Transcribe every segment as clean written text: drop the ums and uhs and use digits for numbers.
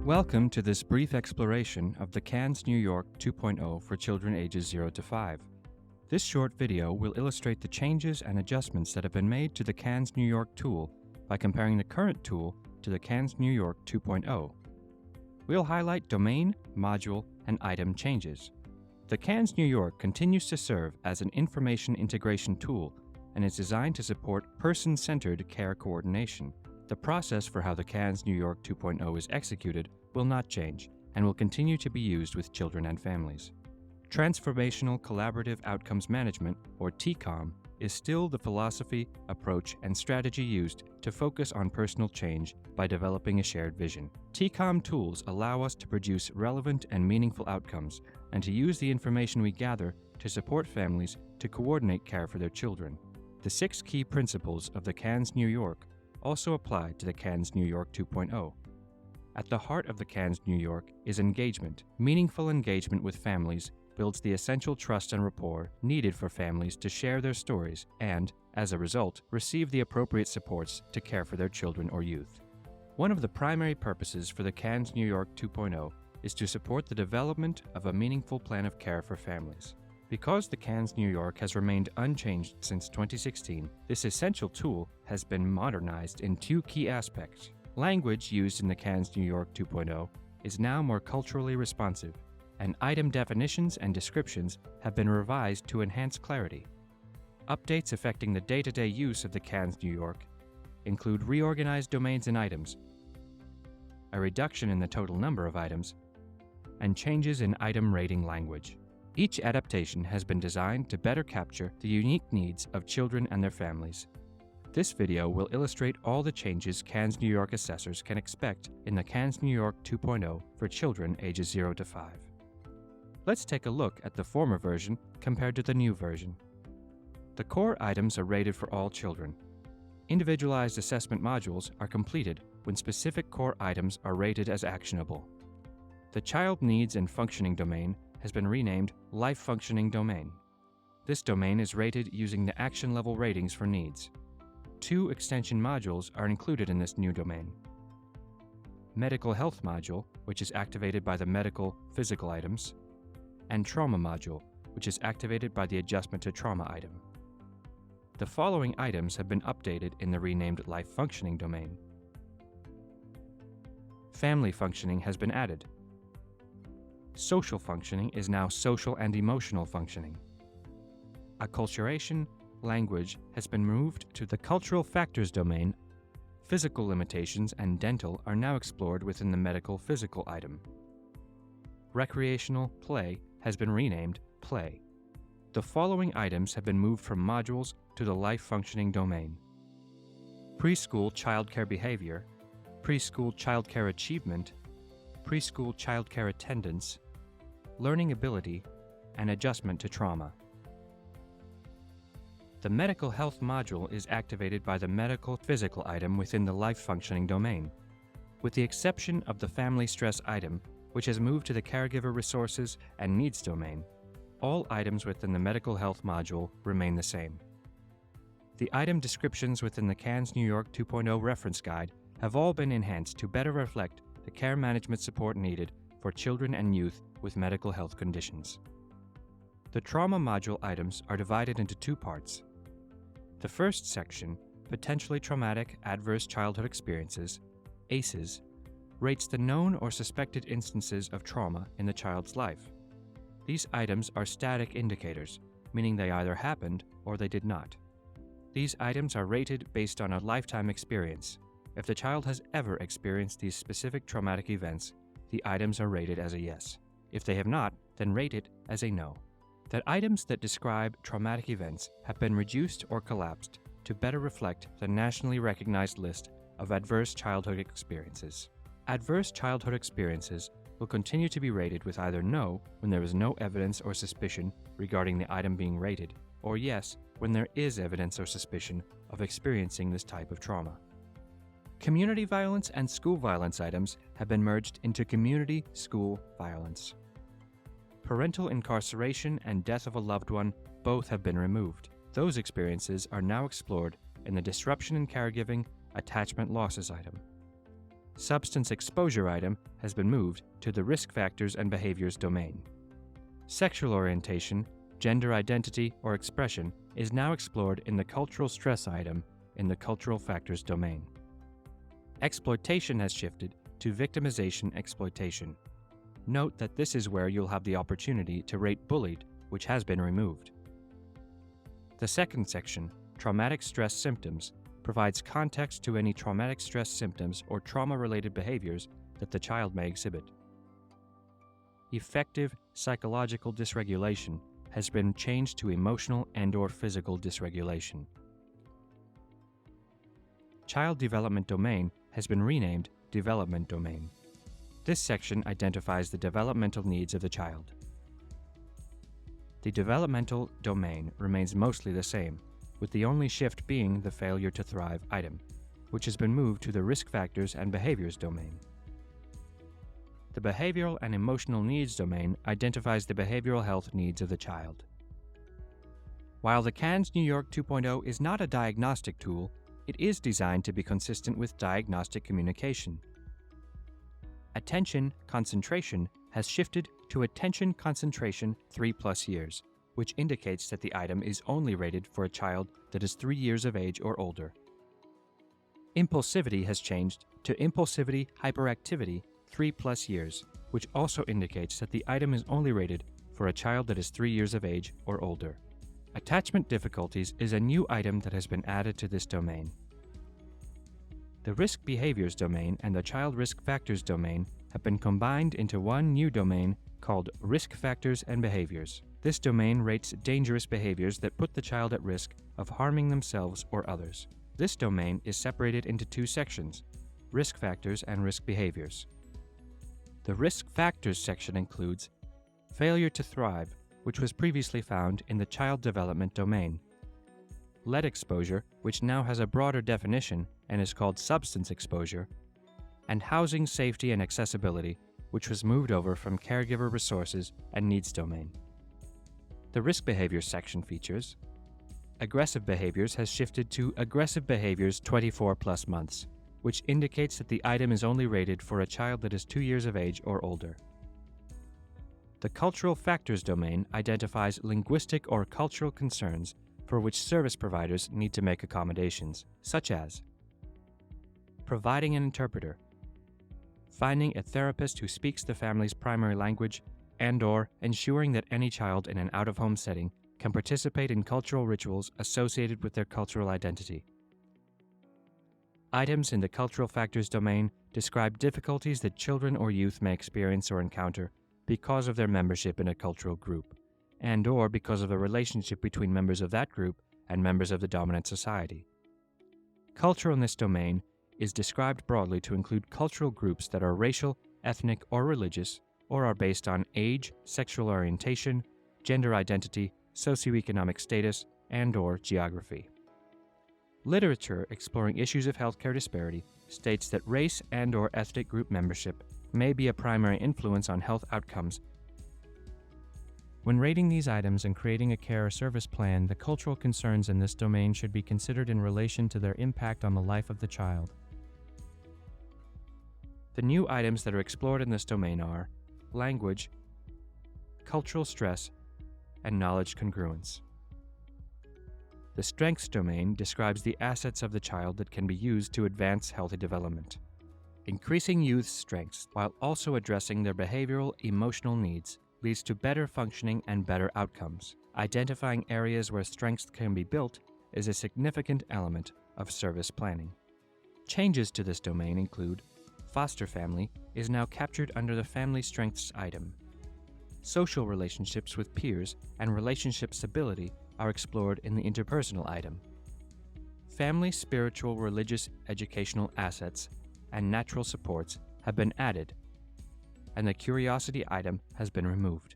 Welcome to this brief exploration of the CANS New York 2.0 for children ages 0 to 5. This short video will illustrate the changes and adjustments that have been made to the CANS New York tool by comparing the current tool to the CANS New York 2.0. We'll highlight domain, module, and item changes. The CANS New York continues to serve as an information integration tool and is designed to support person-centered care coordination. The process for how the CANS New York 2.0 is executed will not change and will continue to be used with children and families. Transformational Collaborative Outcomes Management, or TCOM, is still the philosophy, approach, and strategy used to focus on personal change by developing a shared vision. TCOM tools allow us to produce relevant and meaningful outcomes and to use the information we gather to support families to coordinate care for their children. The 6 key principles of the CANS New York also apply to the CANS New York 2.0. At the heart of the CANS New York is engagement. Meaningful engagement with families builds the essential trust and rapport needed for families to share their stories and, as a result, receive the appropriate supports to care for their children or youth. One of the primary purposes for the CANS New York 2.0 is to support the development of a meaningful plan of care for families. Because the CANS New York has remained unchanged since 2016, this essential tool has been modernized in 2 key aspects. Language used in the CANS New York 2.0 is now more culturally responsive, and item definitions and descriptions have been revised to enhance clarity. Updates affecting the day-to-day use of the CANS New York include reorganized domains and items, a reduction in the total number of items, and changes in item rating language. Each adaptation has been designed to better capture the unique needs of children and their families. This video will illustrate all the changes CANS New York assessors can expect in the CANS New York 2.0 for children ages 0 to 5. Let's take a look at the former version compared to the new version. The core items are rated for all children. Individualized assessment modules are completed when specific core items are rated as actionable. The Child Needs and Functioning domain has been renamed Life Functioning domain. This domain is rated using the action level ratings for needs. 2 extension modules are included in this new domain. Medical Health module, which is activated by the medical physical items, and Trauma module, which is activated by the adjustment to trauma item. The following items have been updated in the renamed Life Functioning domain. Family Functioning has been added. Social Functioning is now Social and Emotional Functioning. Acculturation language has been moved to the Cultural Factors domain. Physical limitations and dental are now explored within the medical physical item. Recreational play has been renamed Play. The following items have been moved from modules to the Life Functioning domain. Preschool childcare behavior, preschool childcare achievement, preschool childcare attendance, learning ability, and adjustment to trauma. The Medical Health module is activated by the medical physical item within the Life Functioning domain, with the exception of the Family Stress item, which has moved to the Caregiver Resources and Needs domain. All items within the Medical Health module remain the same. The item descriptions within the CANS New York 2.0 reference guide have all been enhanced to better reflect the care management support needed for children and youth with medical health conditions. The Trauma module items are divided into 2 parts. The first section, Potentially Traumatic Adverse Childhood Experiences, ACEs, rates the known or suspected instances of trauma in the child's life. These items are static indicators, meaning they either happened or they did not. These items are rated based on a lifetime experience. If the child has ever experienced these specific traumatic events, the items are rated as a yes. If they have not, then rate it as a no. The items that describe traumatic events have been reduced or collapsed to better reflect the nationally recognized list of adverse childhood experiences. Adverse childhood experiences will continue to be rated with either no when there is no evidence or suspicion regarding the item being rated, or yes when there is evidence or suspicion of experiencing this type of trauma. Community violence and school violence items have been merged into community school violence. Parental incarceration and death of a loved one both have been removed. Those experiences are now explored in the disruption in caregiving attachment losses item. substance exposure item has been moved to the risk factors and behaviors domain. Sexual orientation, gender identity, or expression is now explored in the cultural stress item in the cultural factors domain. Exploitation has shifted to victimization exploitation. Note that this is where you'll have the opportunity to rate bullied, which has been removed. The second section, traumatic stress symptoms, provides context to any traumatic stress symptoms or trauma-related behaviors that the child may exhibit. Effective psychological dysregulation has been changed to emotional and/or physical dysregulation. Child development domain has been renamed development domain. This section identifies the developmental needs of the child. The developmental domain remains mostly the same, with the only shift being the failure to thrive item, which has been moved to the risk factors and behaviors domain. The behavioral and emotional needs domain identifies the behavioral health needs of the child. While the CANS New York 2.0 is not a diagnostic tool, it is designed to be consistent with diagnostic communication. Attention concentration has shifted to attention concentration 3+ years, which indicates that the item is only rated for a child that is 3 years of age or older. Impulsivity has changed to impulsivity hyperactivity 3+ years, which also indicates that the item is only rated for a child that is 3 years of age or older. Attachment difficulties is a new item that has been added to this domain. The risk behaviors domain and the child risk factors domain have been combined into one new domain called risk factors and behaviors. This domain rates dangerous behaviors that put the child at risk of harming themselves or others. This domain is separated into two sections, risk factors and risk behaviors. The risk factors section includes failure to thrive, which was previously found in the child development domain, lead exposure, which now has a broader definition and is called substance exposure, and housing safety and accessibility, which was moved over from caregiver resources and needs domain. The risk behaviors section features aggressive behaviors has shifted to aggressive behaviors 24+ months, which indicates that the item is only rated for a child that is 2 years of age or older. The cultural factors domain identifies linguistic or cultural concerns for which service providers need to make accommodations, such as providing an interpreter, finding a therapist who speaks the family's primary language, and/or ensuring that any child in an out-of-home setting can participate in cultural rituals associated with their cultural identity. Items in the cultural factors domain describe difficulties that children or youth may experience or encounter because of their membership in a cultural group, and/or because of a relationship between members of that group and members of the dominant society. Culture in this domain is described broadly to include cultural groups that are racial, ethnic, or religious, or are based on age, sexual orientation, gender identity, socioeconomic status, and/or geography. Literature exploring issues of healthcare disparity states that race and/or ethnic group membership may be a primary influence on health outcomes. When rating these items and creating a care or service plan, the cultural concerns in this domain should be considered in relation to their impact on the life of the child. The new items that are explored in this domain are language, cultural stress, and knowledge congruence. The strengths domain describes the assets of the child that can be used to advance healthy development. Increasing youth's strengths while also addressing their behavioral, emotional needs leads to better functioning and better outcomes. Identifying areas where strengths can be built is a significant element of service planning. Changes to this domain include foster family is now captured under the family strengths item. Social relationships with peers and relationship stability are explored in the interpersonal item. Family spiritual, religious, educational assets and natural supports have been added, and the curiosity item has been removed.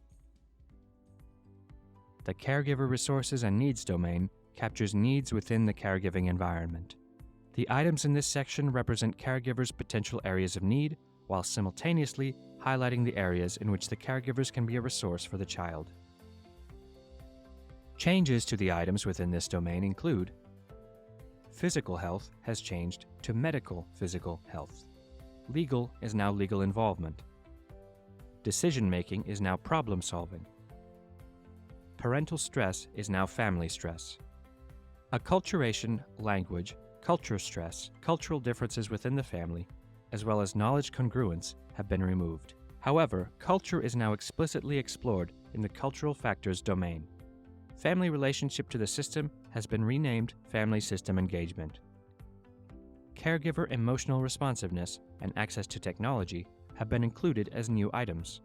The caregiver resources and needs domain captures needs within the caregiving environment. The items in this section represent caregivers' potential areas of need, while simultaneously highlighting the areas in which the caregivers can be a resource for the child. Changes to the items within this domain include physical health has changed to medical physical health. Legal is now legal involvement. Decision-making is now problem-solving. Parental stress is now family stress. Acculturation, language, culture stress, cultural differences within the family, as well as knowledge congruence have been removed. However, culture is now explicitly explored in the cultural factors domain. Family relationship to the system has been renamed Family System Engagement. Caregiver emotional responsiveness and access to technology have been included as new items.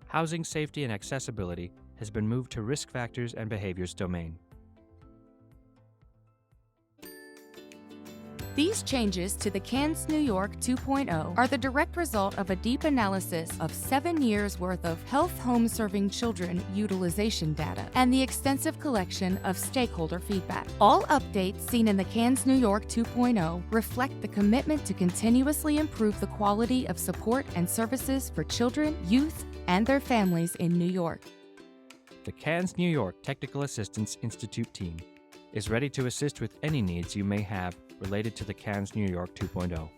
Housing safety and accessibility has been moved to risk factors and behaviors domain. These changes to the CANS New York 2.0 are the direct result of a deep analysis of 7 years' worth of health home-serving children utilization data and the extensive collection of stakeholder feedback. All updates seen in the CANS New York 2.0 reflect the commitment to continuously improve the quality of support and services for children, youth, and their families in New York. The CANS New York Technical Assistance Institute team is ready to assist with any needs you may have related to the CANS New York 2.0.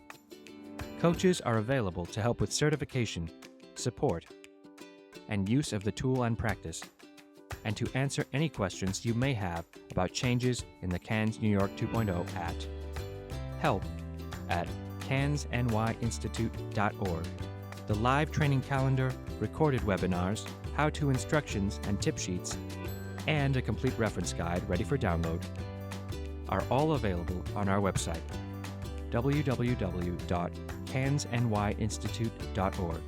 Coaches are available to help with certification, support, and use of the tool and practice, and to answer any questions you may have about changes in the CANS New York 2.0 at help@cansnyinstitute.org. The live training calendar, recorded webinars, how-to instructions and tip sheets, and a complete reference guide ready for download are all available on our website, www.cansnyinstitute.org.